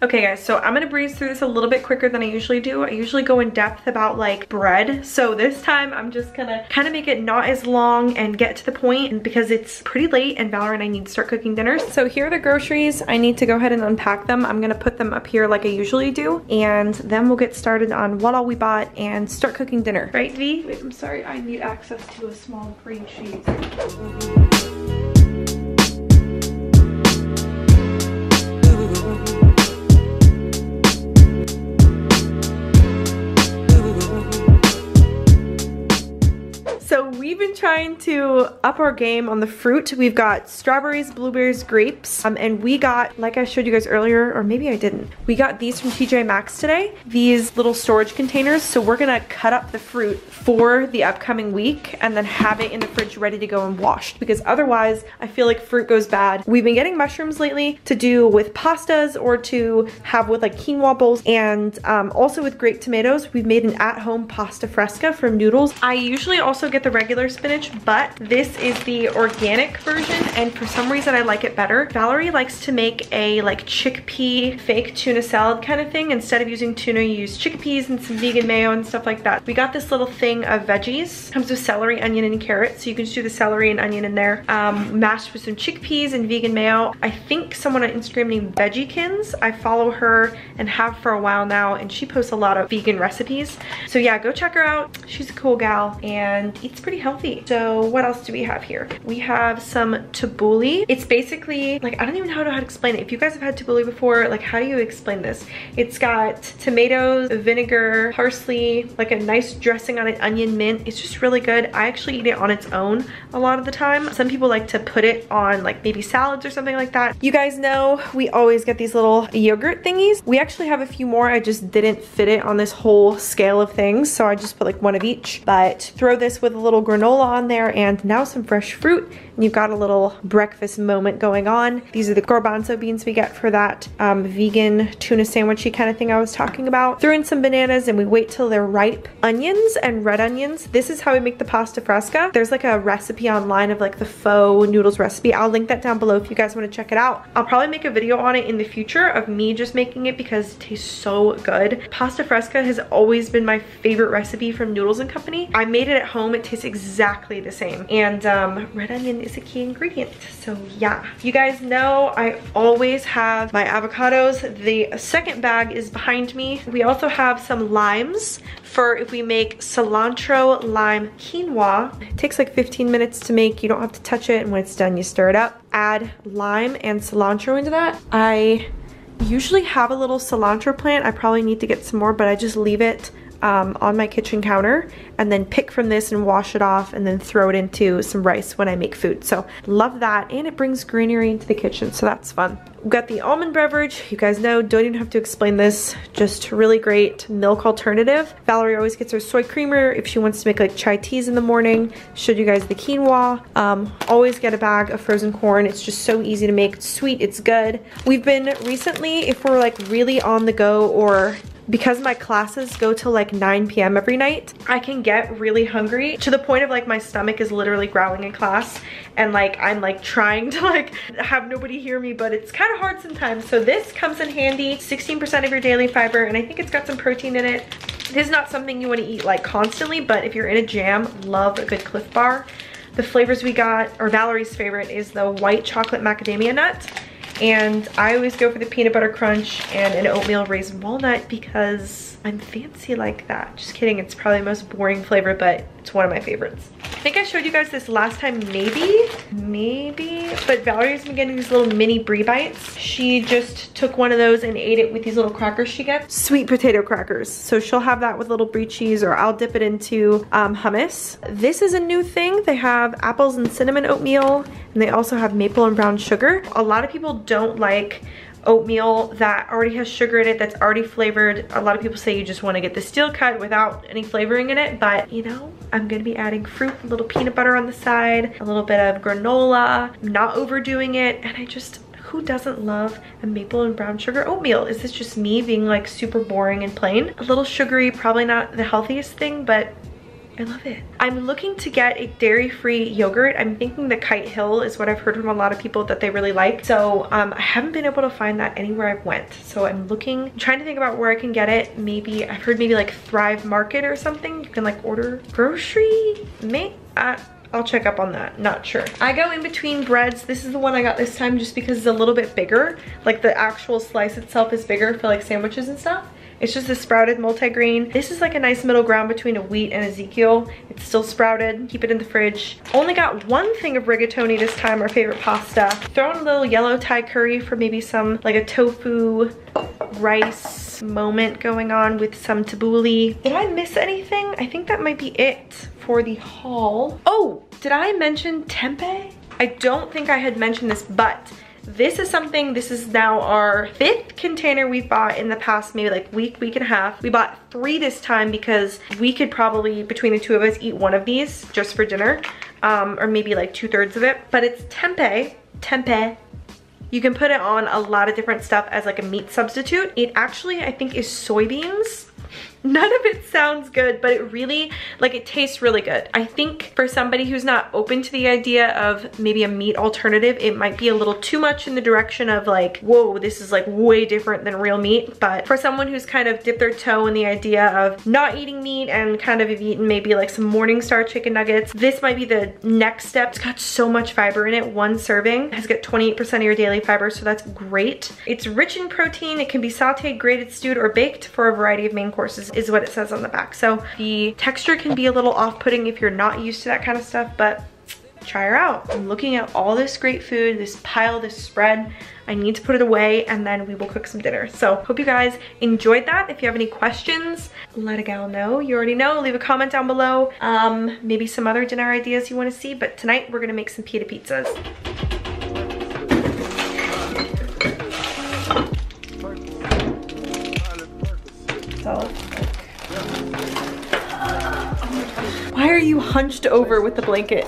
Okay guys, so I'm gonna breeze through this a little bit quicker than I usually do. I usually go in depth about like bread. So this time I'm just gonna kind of make it not as long and get to the point because it's pretty late and Valerie and I need to start cooking dinner. So here are the groceries. I need to go ahead and unpack them. I'm gonna put them up here like I usually do, and then we'll get started on what all we bought and start cooking dinner. Right, V? Wait, I'm sorry, I need access to a small green cheese. So we've been trying to up our game on the fruit. We've got strawberries, blueberries, grapes, and we got, like I showed you guys earlier, or maybe I didn't, we got these from TJ Maxx today, these little storage containers. So we're gonna cut up the fruit for the upcoming week and then have it in the fridge ready to go and washed, because otherwise I feel like fruit goes bad. We've been getting mushrooms lately to do with pastas or to have with like quinoa bowls, and also with grape tomatoes. We've made an at-home pasta fresca from noodles. I usually also get the regular spinach, but this is the organic version, and for some reason I like it better. Valerie likes to make a like chickpea fake tuna salad kind of thing. Instead of using tuna, you use chickpeas and some vegan mayo and stuff like that. We got this little thing of veggies. It comes with celery, onion, and carrot, so you can just do the celery and onion in there, mashed with some chickpeas and vegan mayo. I think someone on Instagram named Veggiekins, I follow her and have for a while now, and she posts a lot of vegan recipes. So yeah, go check her out. She's a cool gal and eats pretty healthy. So what else do we have here? We have some tabbouleh. It's basically like, I don't even know how to explain it. If you guys have had tabbouleh before, like how do you explain this? It's got tomatoes, vinegar, parsley, like a nice dressing on it, onion, mint. It's just really good. I actually eat it on its own a lot of the time. Some people like to put it on like maybe salads or something like that. You guys know we always get these little yogurt thingies. We actually have a few more. I just didn't fit it on this whole scale of things, so I just put like one of each. But throw this with a little granola on there and now some fresh fruit, and you've got a little breakfast moment going on. These are the garbanzo beans we get for that vegan tuna sandwichy kind of thing I was talking about. Throw in some bananas and we wait till they're ripe. Onions and red onions. This is how we make the pasta fresca. There's like a recipe online of like the faux noodles recipe. I'll link that down below if you guys want to check it out. I'll probably make a video on it in the future of me just making it because it tastes so good. Pasta fresca has always been my favorite recipe from Noodles & Company. I made it at home. It tastes exactly the same, and red onion is a key ingredient. So yeah, you guys know I always have my avocados. The second bag is behind me. We also have some limes for if we make cilantro lime quinoa. It takes like 15 minutes to make. You don't have to touch it, and when it's done you stir it up. Add lime and cilantro into that. I usually have a little cilantro plant. I probably need to get some more, but I just leave it on my kitchen counter and then pick from this and wash it off and then throw it into some rice when I make food. So love that, and it brings greenery into the kitchen, so that's fun. We've got the Almond Beverage. You guys know, don't even have to explain this, just really great milk alternative. Valerie always gets her soy creamer if she wants to make like chai teas in the morning. Showed you guys the quinoa. Always get a bag of frozen corn. It's just so easy to make. It's sweet, it's good. We've been recently, if we're like really on the go, or because my classes go till like 9 p.m. every night, I can get really hungry to the point of like my stomach is literally growling in class, and like I'm like trying to like have nobody hear me, but it's kind of hard sometimes. So this comes in handy. 16% of your daily fiber, and I think it's got some protein in it. It is not something you want to eat like constantly, but if you're in a jam, love a good Cliff Bar. The flavors we got, or Valerie's favorite, is the white chocolate macadamia nut. And I always go for the peanut butter crunch and an oatmeal raisin walnut because I'm fancy like that. Just kidding, it's probably the most boring flavor, but it's one of my favorites. I think I showed you guys this last time, maybe, but Valerie's been getting these little mini brie bites. She just took one of those and ate it with these little crackers she gets. Sweet potato crackers. So she'll have that with little brie cheese, or I'll dip it into hummus. This is a new thing. They have apples and cinnamon oatmeal, and they also have maple and brown sugar. A lot of people don't like oatmeal that already has sugar in it, that's already flavored. A lot of people say you just want to get the steel cut without any flavoring in it, but you know, I'm gonna be adding fruit, a little peanut butter on the side, a little bit of granola. I'm not overdoing it, and I just, who doesn't love a maple and brown sugar oatmeal? Is this just me being like super boring and plain? A little sugary, probably not the healthiest thing, but I love it. I'm looking to get a dairy-free yogurt. I'm thinking the Kite Hill is what I've heard from a lot of people that they really like. So I haven't been able to find that anywhere I've went. So I'm trying to think about where I can get it. Maybe, I've heard maybe like Thrive Market or something. You can like order grocery, I'll check up on that, not sure. I go in between breads. This is the one I got this time just because it's a little bit bigger. Like the actual slice itself is bigger for like sandwiches and stuff. It's just a sprouted multigrain. This is like a nice middle ground between a wheat and Ezekiel. It's still sprouted, keep it in the fridge. Only got one thing of rigatoni this time, our favorite pasta. Throw in a little yellow Thai curry for maybe some like a tofu rice moment going on with some tabbouleh. Did I miss anything? I think that might be it for the haul. Oh, did I mention tempeh? I don't think I had mentioned this, but this is now our 5th container we've bought in the past maybe like week and a half. We bought 3 this time because we could probably, between the 2 of us, eat one of these just for dinner, or maybe like 2/3 of it. But it's tempeh. You can put it on a lot of different stuff as like a meat substitute. It actually, I think, is soybeans. None of it sounds good, but it really, like, it tastes really good. I think for somebody who's not open to the idea of maybe a meat alternative, it might be a little too much in the direction of like, whoa, this is like way different than real meat. But for someone who's kind of dipped their toe in the idea of not eating meat and kind of have eaten maybe like some Morningstar chicken nuggets, this might be the next step. It's got so much fiber in it. One serving has got 28% of your daily fiber, so that's great. It's rich in protein. It can be sauteed, grated, stewed, or baked for a variety of main courses, is what it says on the back. So the texture can be a little off-putting if you're not used to that kind of stuff, but try her out. I'm looking at all this great food, this pile, this spread. I need to put it away and then we will cook some dinner. So hope you guys enjoyed that. If you have any questions, let a gal know. You already know, leave a comment down below. Maybe some other dinner ideas you want to see, but tonight we're gonna make some pita pizzas. So, why are you hunched over with the blanket?